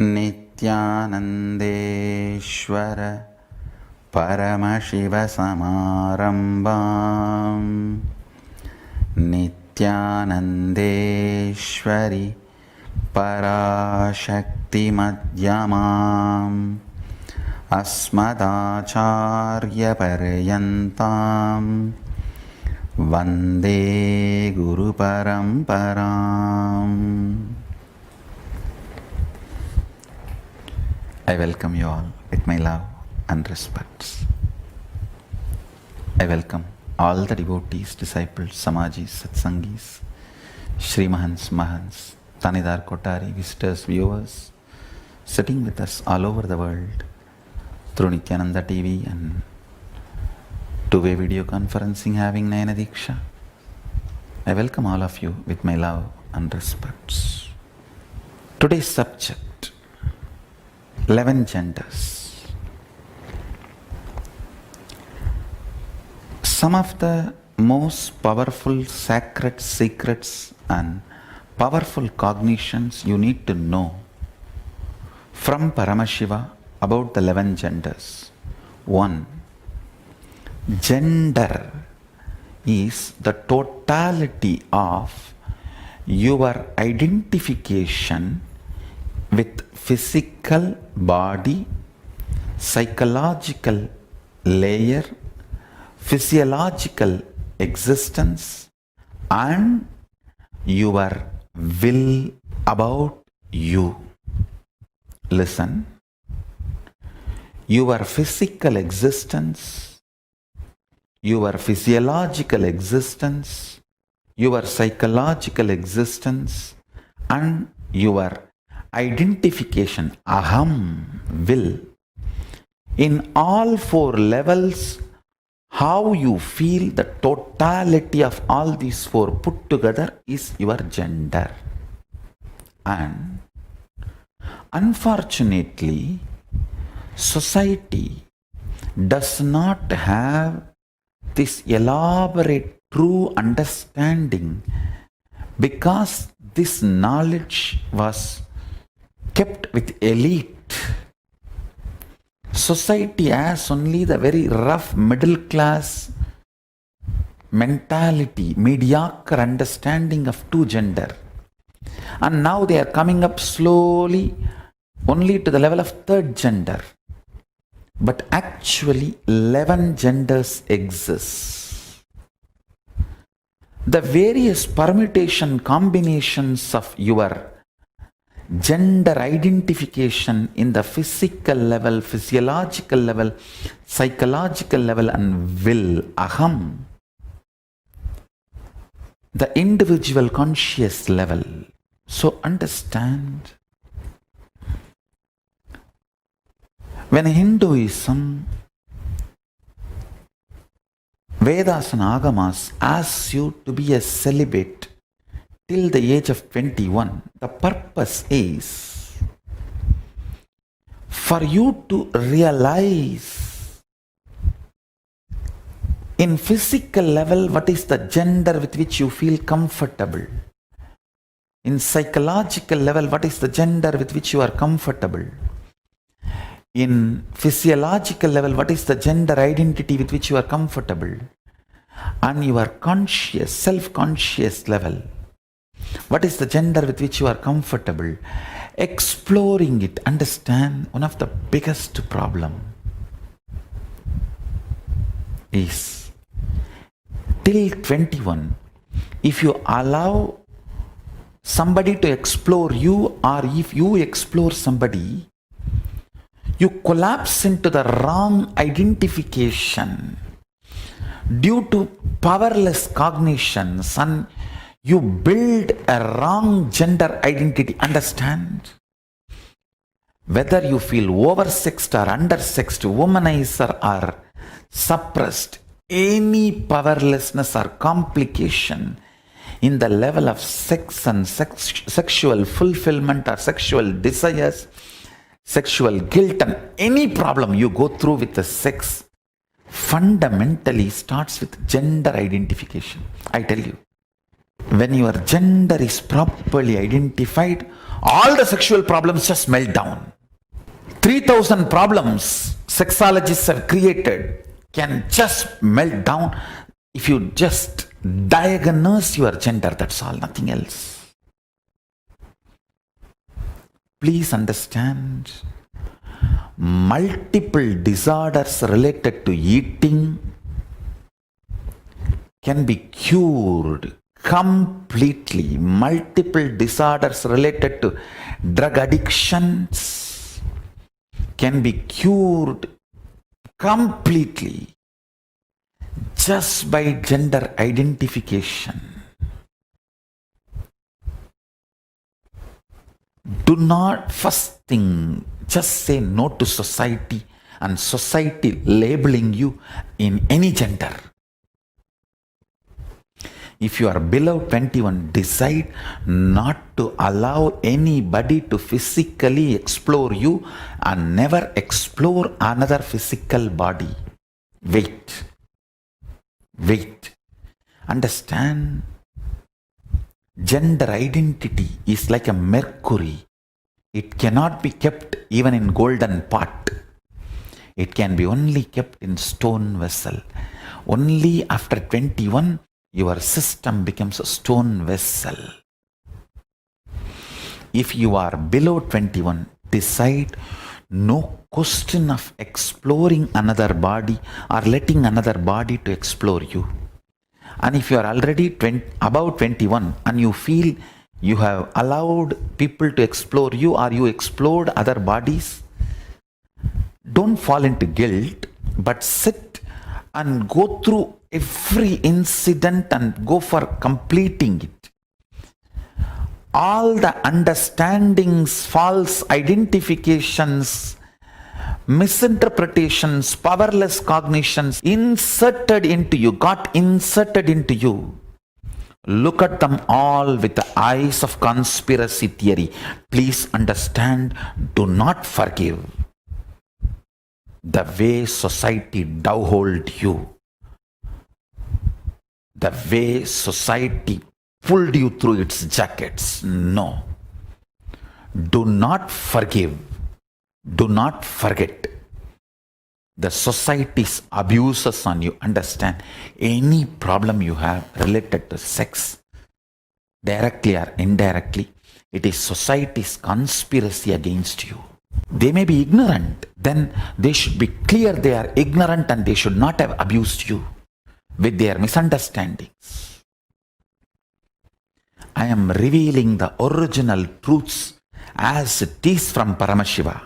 नित्यानन्देश्वर परमशिवसमारम्भाम् नित्यानन्देश्वरि पराशक्तिमध्यमाम् अस्मदाचार्यपर्यन्ताम् वन्दे गुरुपरम्पराम्. I welcome you all with my love and respects. I welcome all the devotees, disciples, samajis, satsangis, Shri Mahants, Mahants, Tanidar Kotari, visitors, viewers, sitting with us all over the world through Nityananda TV and two-way video conferencing having Nayana Diksha. I welcome all of you with my love and respects. Today's subject, 11 genders. Some of the most powerful sacred secrets and powerful cognitions you need to know from Paramashiva about the 11 genders. 1. Gender is the totality of your identification with physical body, psychological layer, physiological existence, and your will about you. Listen. Your physical existence, your physiological existence, your psychological existence, and your identification, aham, will. In all four levels, how you feel the totality of all these four put together is your gender. And unfortunately, society does not have this elaborate true understanding because this knowledge was kept with elite. Society has only the very rough middle class mentality, mediocre understanding of two gender. And now they are coming up slowly only to the level of third gender. But actually 11 genders exist. The various permutation combinations of your gender identification in the physical level, physiological level, psychological level, and will, aham, the individual conscious level. So understand, when Hinduism, Vedas and Agamas asks you to be a celibate till the age of 21, the purpose is for you to realize in physical level what is the gender with which you feel comfortable. In psychological level, what is the gender with which you are comfortable. In physiological level, what is the gender identity with which you are comfortable. And your conscious, self-conscious level, what is the gender with which you are comfortable? Exploring it, understand, one of the biggest problem is till 21, if you allow somebody to explore you, or if you explore somebody, you collapse into the wrong identification due to powerless cognitions, and you build a wrong gender identity. Understand? Whether you feel oversexed or undersexed, womanizer or suppressed, any powerlessness or complication in the level of sex and sexual fulfillment or sexual desires, sexual guilt, and any problem you go through with the sex fundamentally starts with gender identification. I tell you, When your gender is properly identified, all the sexual problems just melt down. 3,000 problems sexologists have created can just melt down if you just diagnose your gender. That's all, nothing else. Please understand, multiple disorders related to eating can be cured completely. Multiple disorders related to drug addictions can be cured completely just by gender identification. Do not, first thing, just say no to society and society labeling you in any gender. If you are below 21, decide not to allow anybody to physically explore you and never explore another physical body. Wait. Understand, gender identity is like a mercury. It cannot be kept even in golden pot. It can be only kept in stone vessel. Only after 21, your system becomes a stone vessel. If you are below 21, decide no question of exploring another body or letting another body to explore you. And if you are already above 21 and you feel you have allowed people to explore you or you explored other bodies, don't fall into guilt, but sit and go through every incident and go for completing it. All the understandings, false identifications, misinterpretations, powerless cognitions got inserted into you. Look at them all with the eyes of conspiracy theory. Please understand, do not forgive the way society dowholed you, the way society pulled you through its jackets. No. Do not forgive. Do not forget the society's abuses on you. Understand, any problem you have related to sex, directly or indirectly, it is society's conspiracy against you. They may be ignorant, then they should be clear they are ignorant and they should not have abused you with their misunderstandings. I am revealing the original truths as it is from Paramashiva.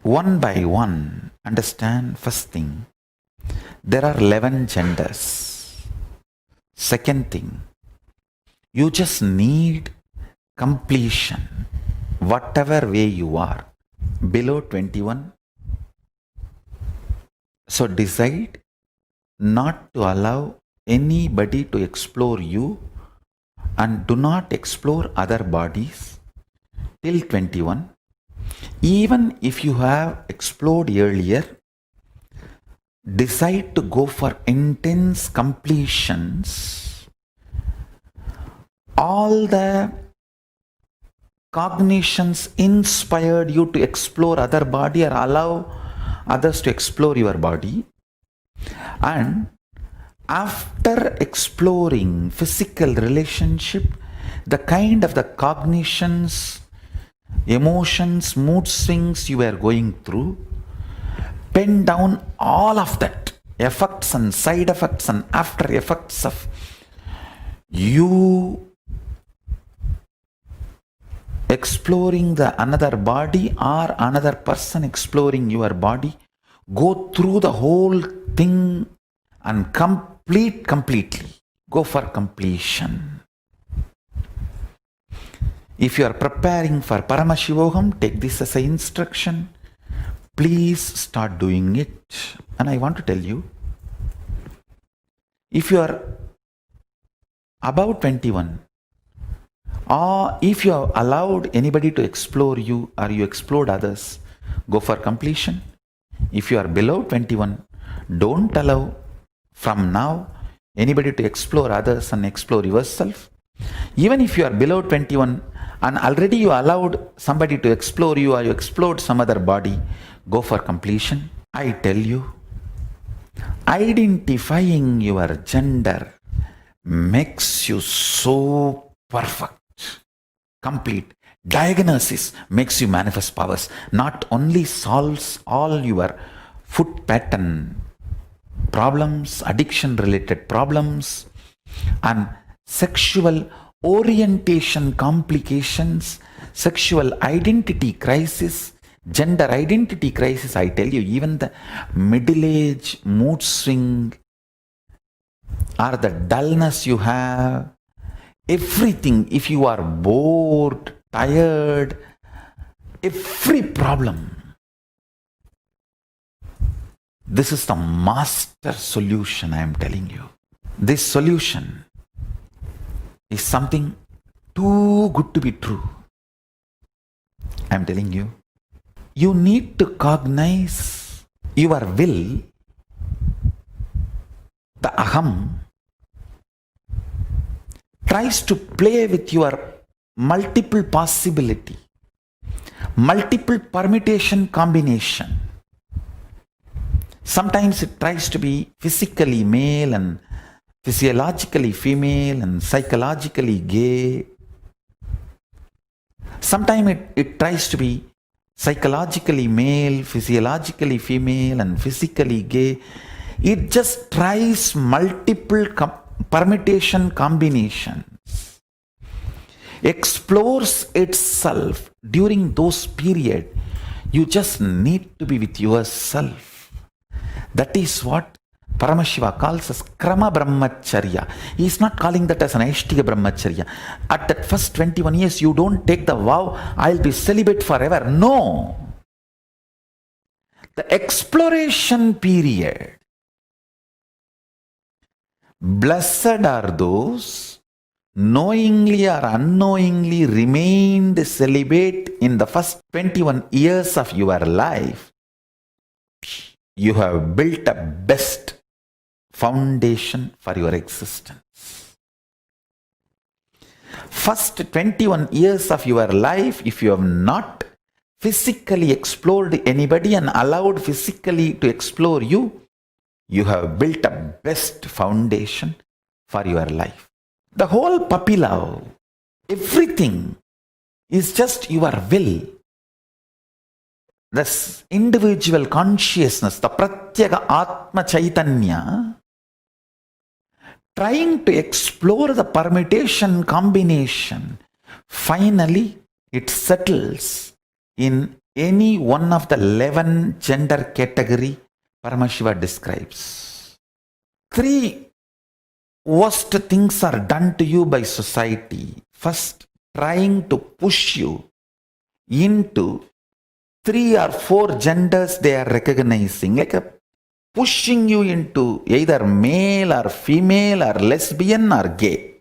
One by one, understand, first thing, there are 11 genders. Second thing, you just need completion, whatever way you are, below 21. So decide not to allow anybody to explore you and do not explore other bodies till 21. Even if you have explored earlier, decide to go for intense completions. All the cognitions inspired you to explore other body or allow others to explore your body. And after exploring physical relationship, the kind of the cognitions, emotions, mood swings you were going through, pen down all of that, effects and side effects and after effects of you exploring the another body or another person exploring your body. Go through the whole thing and completely. Go for completion. If you are preparing for Paramashivogam, take this as an instruction. Please start doing it. And I want to tell you, if you are above 21, or if you have allowed anybody to explore you or you explored others, go for completion. If you are below 21, don't allow. From now, anybody to explore others and explore yourself. Even if you are below 21 and already you allowed somebody to explore you or you explored some other body, go for completion. I tell you, identifying your gender makes you so perfect, complete. Diagnosis makes you manifest powers. Not only solves all your foot pattern problems, addiction related problems, and sexual orientation complications, sexual identity crisis, gender identity crisis. I tell you, even the middle age mood swing or the dullness you have, everything, if you are bored, tired, every problem. This is the master solution I am telling you. This solution is something too good to be true. I am telling you. You need to cognize your will, the aham, tries to play with your multiple possibility, multiple permutation combination. Sometimes it tries to be physically male and physiologically female and psychologically gay. Sometimes it tries to be psychologically male, physiologically female and physically gay. It just tries multiple permutation combinations, explores itself during those periods. You just need to be with yourself. That is what Paramashiva calls as Krama Brahmacharya. He is not calling that as an Aishtiga Brahmacharya. At that first 21 years, you don't take the vow, I'll be celibate forever. No. The exploration period. Blessed are those knowingly or unknowingly remained celibate in the first 21 years of your life. You have built a best foundation for your existence. First 21 years of your life, if you have not physically explored anybody and allowed physically to explore you, you have built a best foundation for your life. The whole puppy love, everything is just your will. This individual consciousness, the Pratyeka Atma Chaitanya, trying to explore the permutation combination, finally it settles in any one of the 11 gender category Paramashiva describes. 3 worst things are done to you by society. First, trying to push you into 3 or 4 genders they are recognizing, like pushing you into either male or female or lesbian or gay.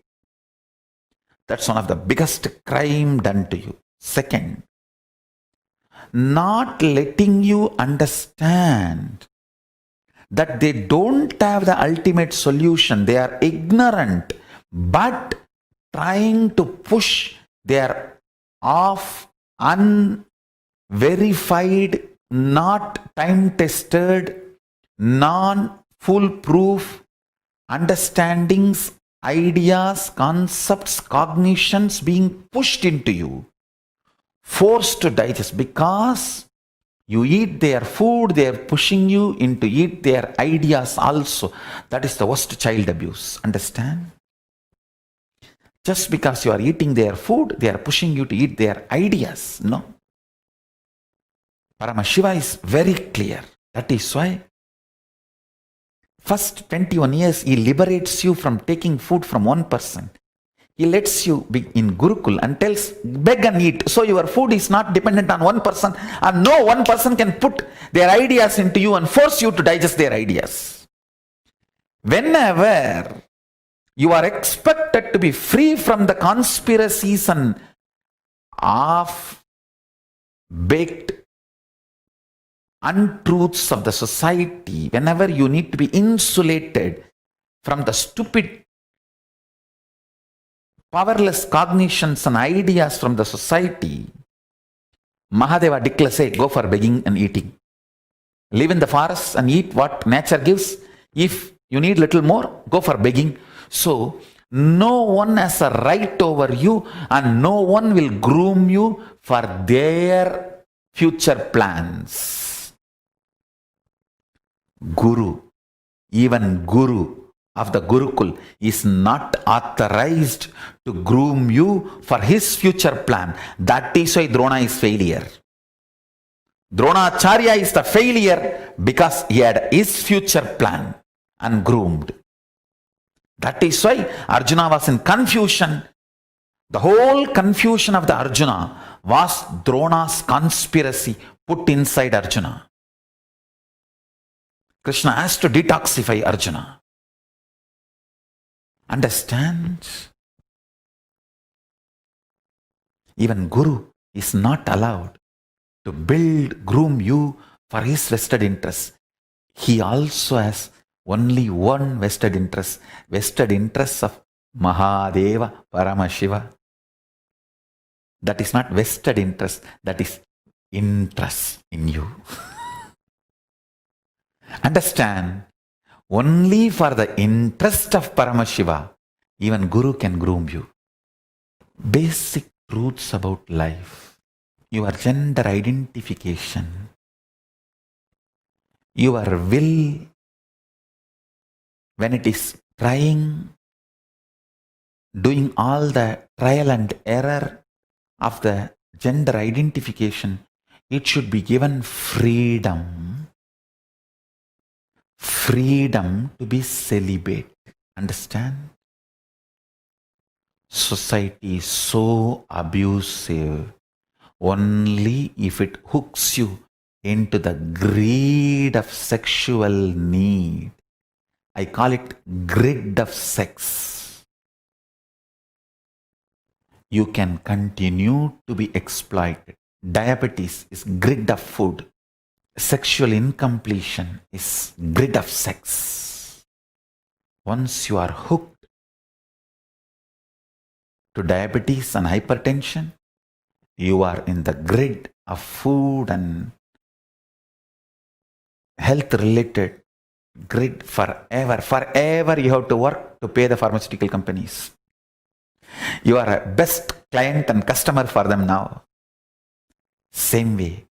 That's one of the biggest crime done to you. Second, not letting you understand that they don't have the ultimate solution. They are ignorant, but trying to push their unverified, not time-tested, non-foolproof understandings, ideas, concepts, cognitions being pushed into you, forced to digest. Because you eat their food, they are pushing you into eat their ideas also. That is the worst child abuse. Understand? Just because you are eating their food, they are pushing you to eat their ideas. No. Paramashiva is very clear. That is why first 21 years he liberates you from taking food from one person. He lets you be in Gurukul and tells, beg and eat. So your food is not dependent on one person, and no one person can put their ideas into you and force you to digest their ideas. Whenever you are expected to be free from the conspiracies and half-baked untruths of the society, whenever you need to be insulated, from the stupid, powerless cognitions and ideas from the society, Mahadeva declares, say, go for begging and eating. Live in the forest and eat what nature gives. If you need little more, go for begging. So, no one has a right over you and no one will groom you for their future plans. Guru, even Guru of the Gurukul is not authorized to groom you for his future plan. That is why Drona is failure. Dronacharya is the failure because he had his future plan ungroomed. That is why Arjuna was in confusion. The whole confusion of the Arjuna was Drona's conspiracy put inside Arjuna. Krishna has to detoxify Arjuna. Understand? Even Guru is not allowed to groom you for his vested interest. He also has only one vested interest of Mahadeva Paramashiva. That is not vested interest, that is interest in you. Understand? Only for the interest of Paramashiva, even Guru can groom you. Basic truths about life. Your gender identification. Your will, when it is doing all the trial and error of the gender identification, it should be given freedom. Freedom to be celibate. Understand? Society is so abusive only if it hooks you into the greed of sexual need. I call it grid of sex. You can continue to be exploited. Diabetes is grid of food. Sexual incompletion is grid of sex. Once you are hooked to diabetes and hypertension, you are in the grid of food and health related grid forever. Forever you have to work to pay the pharmaceutical companies. You are a best client and customer for them now. Same way,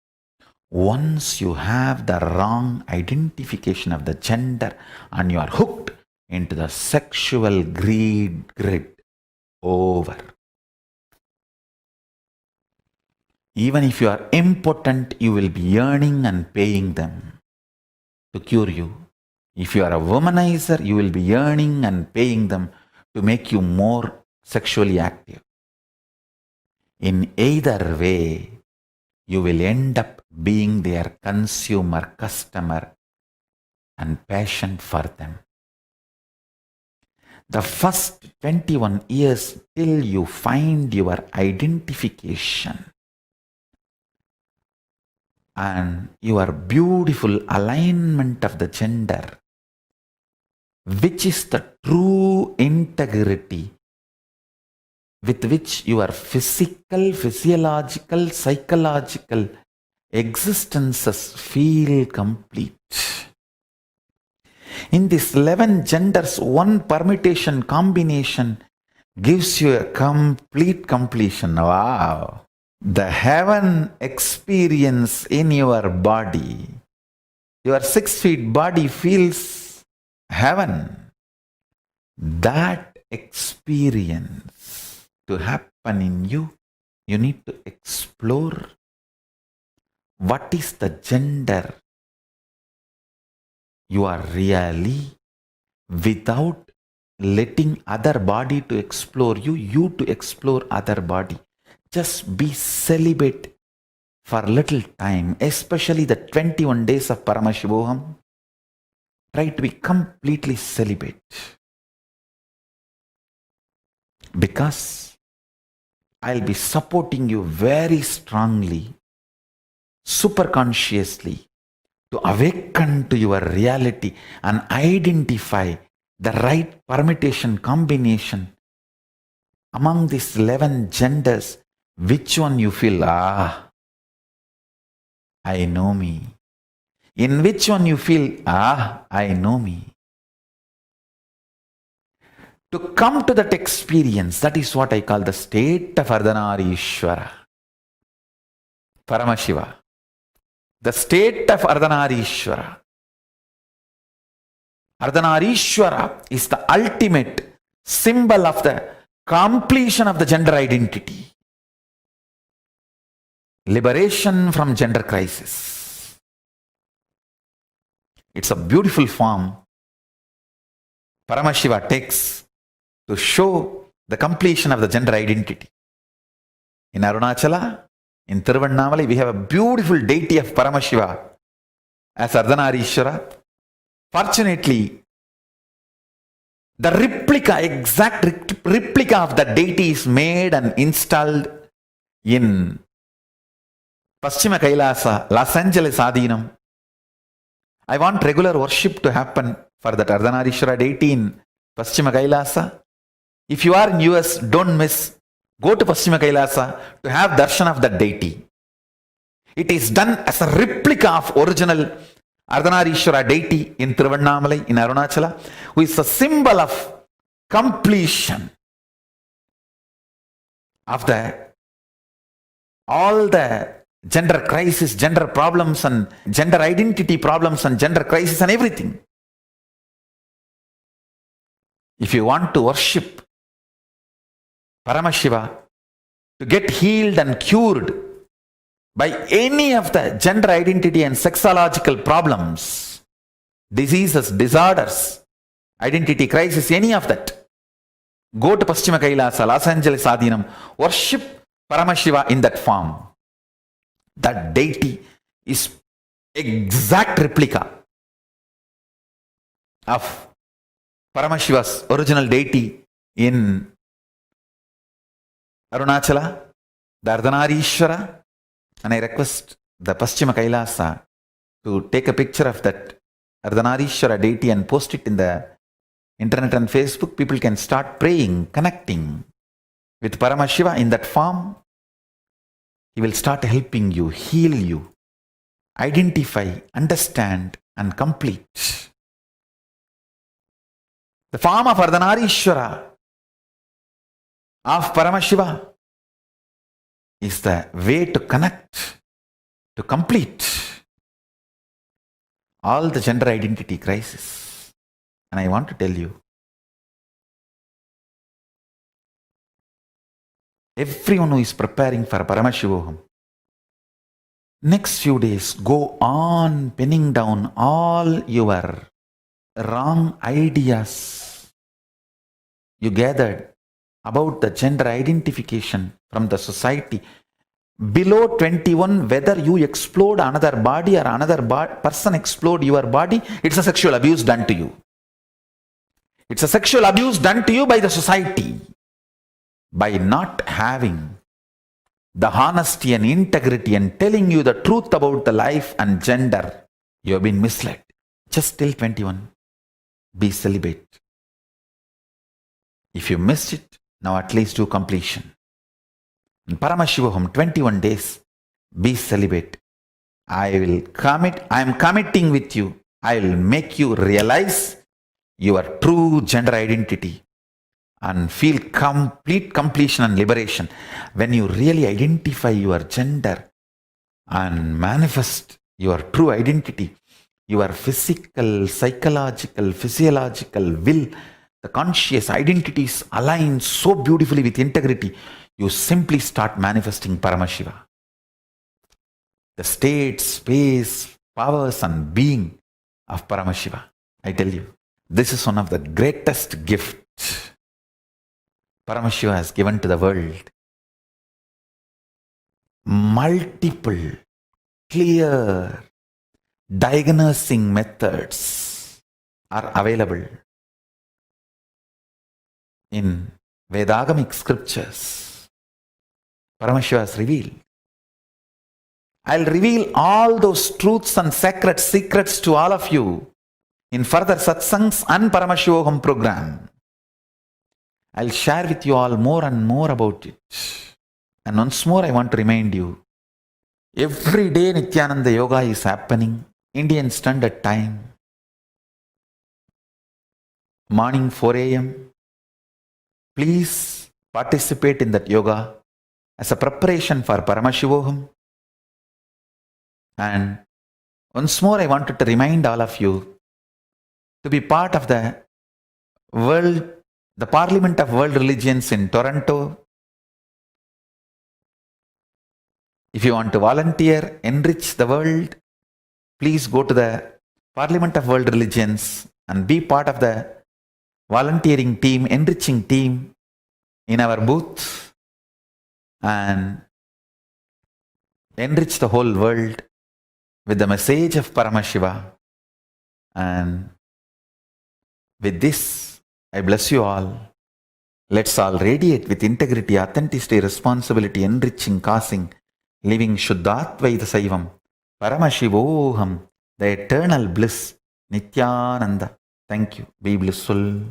once you have the wrong identification of the gender and you are hooked into the sexual grid, over. Even if you are impotent, you will be earning and paying them to cure you. If you are a womanizer, you will be earning and paying them to make you more sexually active. In either way, you will end up being their consumer, customer, and patient for them. The first 21 years till you find your identification and your beautiful alignment of the gender, which is the true integrity with which your physical, physiological, psychological existences feel complete. In these 11 genders, one permutation combination gives you a complete completion. Wow! The heaven experience in your body, your 6 feet body feels heaven. That experience to happen in you, you need to explore what is the gender you are really, without letting other body to explore you, you to explore other body. Just be celibate for little time, especially the 21 days of Paramashivoham. Try to be completely celibate. Because I'll be supporting you very strongly, super consciously, to awaken to your reality and identify the right permutation, combination among these 11 genders, which one you feel, I know me. In which one you feel, I know me. To come to that experience, that is what I call the state of Ardhanarishwara. Paramashiva. The state of Ardhanarishwara. Ardhanarishwara is the ultimate symbol of the completion of the gender identity. Liberation from gender crisis. It's a beautiful form Paramashiva takes to show the completion of the gender identity. In Arunachala, in Tiruvannamalai, we have a beautiful deity of Paramashiva as Ardhanarishwara. Fortunately, the exact replica of the deity is made and installed in Paschima Kailasa, Los Angeles Adinam. I want regular worship to happen for that Ardhanarishwara deity in Paschima Kailasa. If you are in US, don't miss. Go to Paschima Kailasa to have darshan of that deity. It is done as a replica of original Ardhanarishwara deity in Tiruvannamalai, in Arunachala, who is a symbol of completion of all the gender crisis, gender problems and gender identity problems and gender crisis and everything. If you want to worship Paramashiva, to get healed and cured by any of the gender identity and sexological problems, diseases, disorders, identity crisis, any of that, go to Paschima Kailasa, Los Angeles Adinam, worship Paramashiva in that form. That deity is exact replica of Paramashiva's original deity in Arunachala, the Ardhanarishwara, and I request the Paschima Kailasa to take a picture of that Ardhanarishwara deity and post it in the internet and Facebook. People can start praying, connecting with Paramashiva in that form. He will start helping you, heal you, identify, understand, and complete. The form of Ardhanarishwara of Paramashiva is the way to connect, to complete all the gender identity crisis. And I want to tell you, everyone who is preparing for Paramashivoham, next few days, go on pinning down all your wrong ideas you gathered about the gender identification from the society. Below 21, whether you explode another body or another person explode your body, it's a sexual abuse done to you. It's a sexual abuse done to you by the society. By not having the honesty and integrity and telling you the truth about the life and gender, you have been misled. Just till 21, be celibate. If you missed it, now at least do completion. In Paramashivoham, 21 days, be celibate. I am committing with you. I will make you realize your true gender identity and feel complete completion and liberation. When you really identify your gender and manifest your true identity, your physical, psychological, physiological will, the conscious identities align so beautifully with integrity, you simply start manifesting Paramashiva. The state, space, powers and being of Paramashiva. I tell you, this is one of the greatest gifts Paramashiva has given to the world. Multiple, clear, diagnosing methods are available in Vedagamic scriptures. Paramashiva has revealed. I'll reveal all those truths and sacred secrets to all of you in further satsangs and Paramashivogam program, I'll share with you all more and more about it. And once more, I want to remind you, every day Nityananda Yoga is happening, Indian Standard Time, morning 4 a.m. Please participate in that yoga as a preparation for Paramashivogam. And once more, I wanted to remind all of you to be part of the Parliament of World Religions in Toronto. If you want to volunteer, enrich the world, please go to the Parliament of World Religions and be part of the volunteering team, enriching team in our booth, and enrich the whole world with the message of Paramashiva. And with this, I bless you all. Let's all radiate with integrity, authenticity, responsibility, enriching, causing, living Shuddhatvaita Saivam, Paramashivoham, the eternal bliss, Nityananda. Thank you. Be blissful.